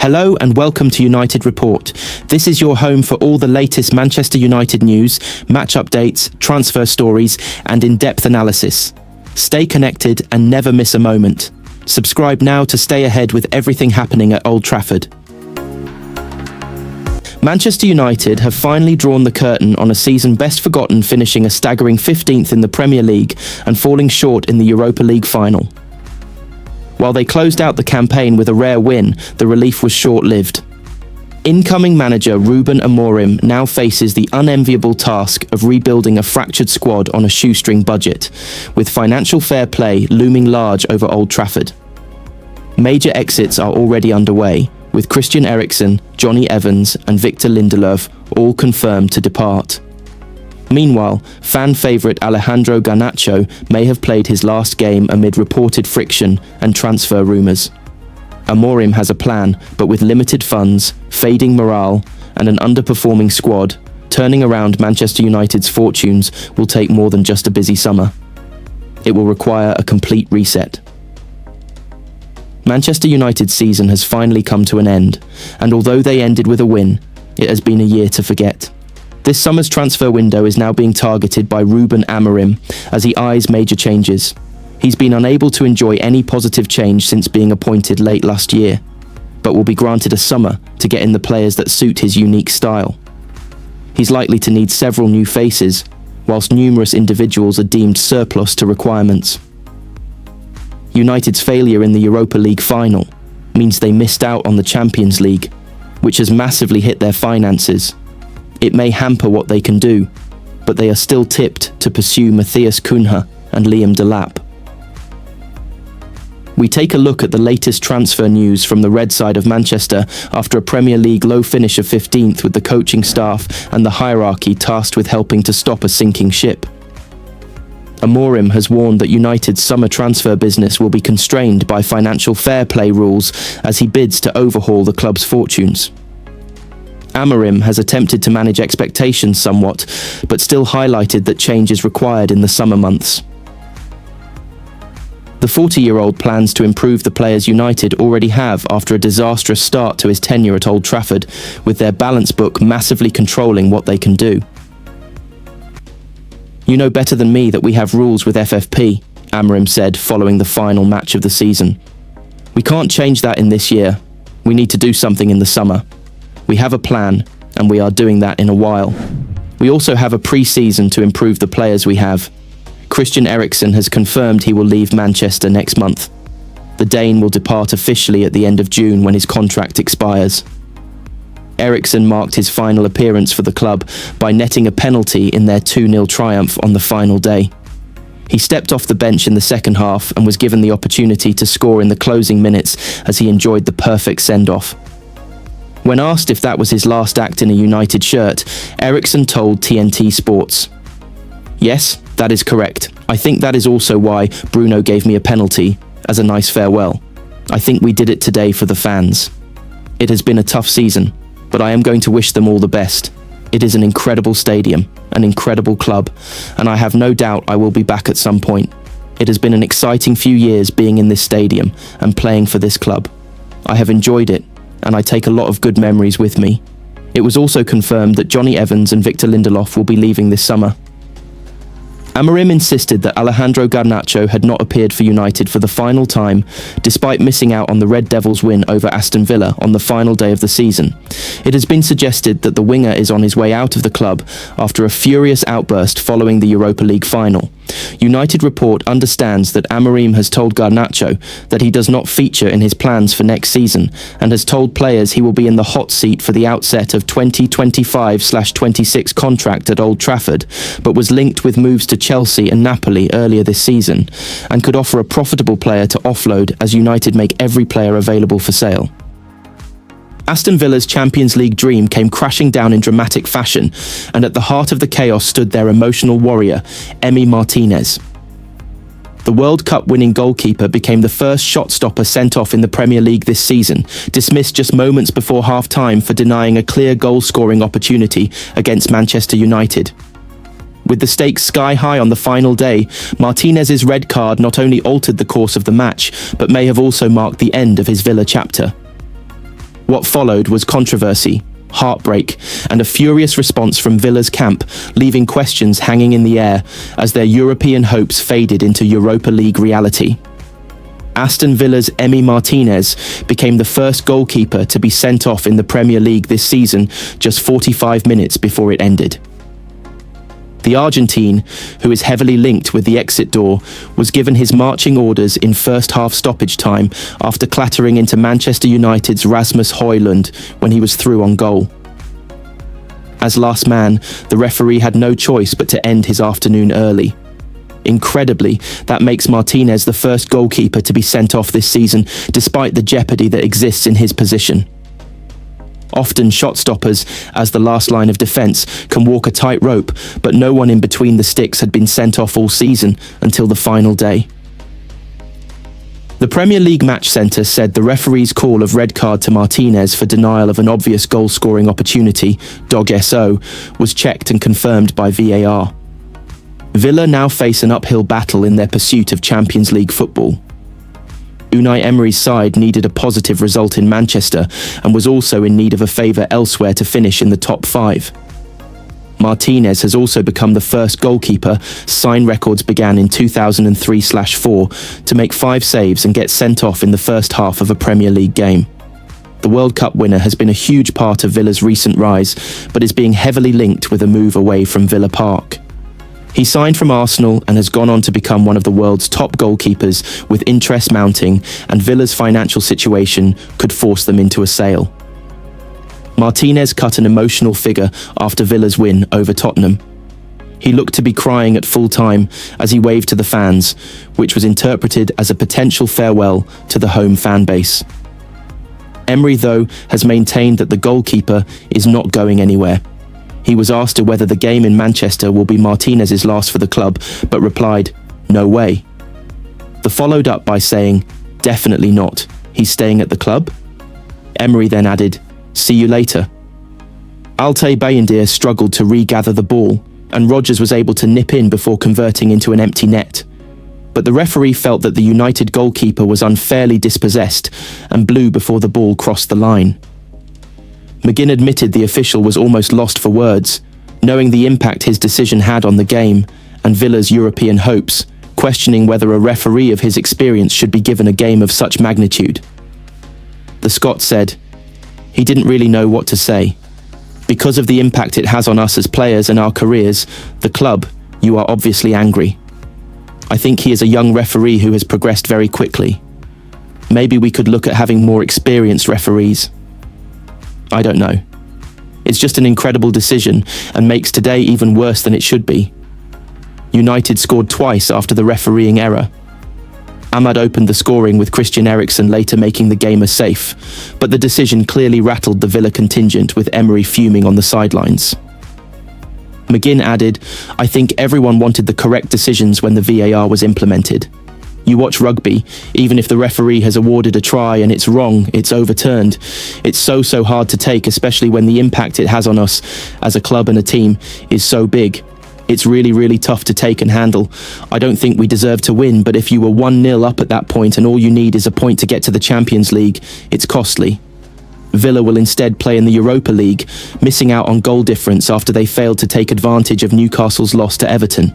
Hello and welcome to United Report. This is your home for all the latest Manchester United news, match updates, transfer stories, and in-depth analysis. Stay connected and never miss a moment. Subscribe now to stay ahead with everything happening at Old Trafford. Manchester United have finally drawn the curtain on a season best forgotten, finishing a staggering 15th in the Premier League and falling short in the Europa League final. While they closed out the campaign with a rare win, the relief was short-lived. Incoming manager Ruben Amorim now faces the unenviable task of rebuilding a fractured squad on a shoestring budget, with financial fair play looming large over Old Trafford. Major exits are already underway, with Christian Eriksen, Jonny Evans and Victor Lindelof all confirmed to depart. Meanwhile, fan favourite Alejandro Garnacho may have played his last game amid reported friction and transfer rumours. Amorim has a plan, but with limited funds, fading morale and an underperforming squad, turning around Manchester United's fortunes will take more than just a busy summer. It will require a complete reset. Manchester United's season has finally come to an end, and although they ended with a win, it has been a year to forget. This summer's transfer window is now being targeted by Ruben Amorim as he eyes major changes. He's been unable to enjoy any positive change since being appointed late last year, but will be granted a summer to get in the players that suit his unique style. He's likely to need several new faces, whilst numerous individuals are deemed surplus to requirements. United's failure in the Europa League final means they missed out on the Champions League, which has massively hit their finances. It may hamper what they can do, but they are still tipped to pursue Matthias Cunha and Liam Delap. We take a look at the latest transfer news from the red side of Manchester after a Premier League low finish of 15th, with the coaching staff and the hierarchy tasked with helping to stop a sinking ship. Amorim has warned that United's summer transfer business will be constrained by financial fair play rules as he bids to overhaul the club's fortunes. Amorim has attempted to manage expectations somewhat, but still highlighted that change is required in the summer months. The 40-year-old plans to improve the players United already have after a disastrous start to his tenure at Old Trafford, with their balance book massively controlling what they can do. "You know better than me that we have rules with FFP," Amorim said following the final match of the season. "We can't change that in this year. We need to do something in the summer. We have a plan, and we are doing that in a while. We also have a pre-season to improve the players we have. Christian Eriksen has confirmed he will leave Manchester next month. The Dane will depart officially at the end of June when his contract expires." Eriksen marked his final appearance for the club by netting a penalty in their 2-0 triumph on the final day. He stepped off the bench in the second half and was given the opportunity to score in the closing minutes as he enjoyed the perfect send-off. When asked if that was his last act in a United shirt, Eriksen told TNT Sports, "Yes, that is correct. I think that is also why Bruno gave me a penalty, as a nice farewell. I think we did it today for the fans. It has been a tough season, but I am going to wish them all the best. It is an incredible stadium, an incredible club, and I have no doubt I will be back at some point. It has been an exciting few years being in this stadium and playing for this club. I have enjoyed it, and I take a lot of good memories with me." It was also confirmed that Jonny Evans and Victor Lindelof will be leaving this summer. Amorim insisted that Alejandro Garnacho had not appeared for United for the final time, despite missing out on the Red Devils' win over Aston Villa on the final day of the season. It has been suggested that the winger is on his way out of the club after a furious outburst following the Europa League final. United Report understands that Amorim has told Garnacho that he does not feature in his plans for next season, and has told players he will be in the hot seat for the outset of 2025/26 contract at Old Trafford, but was linked with moves to Chelsea and Napoli earlier this season, and could offer a profitable player to offload as United make every player available for sale. Aston Villa's Champions League dream came crashing down in dramatic fashion, and at the heart of the chaos stood their emotional warrior, Emi Martinez. The World Cup winning goalkeeper became the first shot stopper sent off in the Premier League this season, dismissed just moments before half-time for denying a clear goal-scoring opportunity against Manchester United. With the stakes sky high on the final day, Martinez's red card not only altered the course of the match, but may have also marked the end of his Villa chapter. What followed was controversy, heartbreak, and a furious response from Villa's camp, leaving questions hanging in the air as their European hopes faded into Europa League reality. Aston Villa's Emi Martinez became the first goalkeeper to be sent off in the Premier League this season, just 45 minutes before it ended. The Argentine, who is heavily linked with the exit door, was given his marching orders in first-half stoppage time after clattering into Manchester United's Rasmus Højlund when he was through on goal. As last man, the referee had no choice but to end his afternoon early. Incredibly, that makes Martinez the first goalkeeper to be sent off this season, despite the jeopardy that exists in his position. Often shot stoppers, as the last line of defence, can walk a tightrope, but no one in between the sticks had been sent off all season until the final day. The Premier League Match Centre said the referee's call of red card to Martinez for denial of an obvious goal-scoring opportunity, DOG-SO, was checked and confirmed by VAR. Villa now face an uphill battle in their pursuit of Champions League football. Unai Emery's side needed a positive result in Manchester and was also in need of a favour elsewhere to finish in the top 5. Martinez has also become the first goalkeeper, sign records began in 2003/4, to make 5 saves and get sent off in the first half of a Premier League game. The World Cup winner has been a huge part of Villa's recent rise, but is being heavily linked with a move away from Villa Park. He signed from Arsenal and has gone on to become one of the world's top goalkeepers, with interest mounting, and Villa's financial situation could force them into a sale. Martinez cut an emotional figure after Villa's win over Tottenham. He looked to be crying at full time as he waved to the fans, which was interpreted as a potential farewell to the home fan base. Emery, though, has maintained that the goalkeeper is not going anywhere. He was asked whether the game in Manchester will be Martinez's last for the club, but replied, "No way." The followed up by saying, "Definitely not. He's staying at the club?" Emery then added, "See you later." Altay Bayindir struggled to regather the ball, and Rodgers was able to nip in before converting into an empty net. But the referee felt that the United goalkeeper was unfairly dispossessed and blew before the ball crossed the line. McGinn admitted the official was almost lost for words, knowing the impact his decision had on the game and Villa's European hopes, questioning whether a referee of his experience should be given a game of such magnitude. The Scot said, "He didn't really know what to say. Because of the impact it has on us as players and our careers, the club, you are obviously angry. I think he is a young referee who has progressed very quickly. Maybe we could look at having more experienced referees. I don't know. It's just an incredible decision and makes today even worse than it should be. United scored twice after the refereeing error. Ahmad opened the scoring with Christian Eriksen later making the game a safe, but the decision clearly rattled the Villa contingent with Emery fuming on the sidelines." McGinn added, "I think everyone wanted the correct decisions when the VAR was implemented. You watch rugby, even if the referee has awarded a try and it's wrong, it's overturned. It's so hard to take, especially when the impact it has on us as a club and a team is so big. It's really tough to take and handle. I don't think we deserve to win, but if you were 1-0 up at that point and all you need is a point to get to the Champions League, it's costly. Villa will instead play in the Europa League, missing out on goal difference after they failed to take advantage of Newcastle's loss to Everton."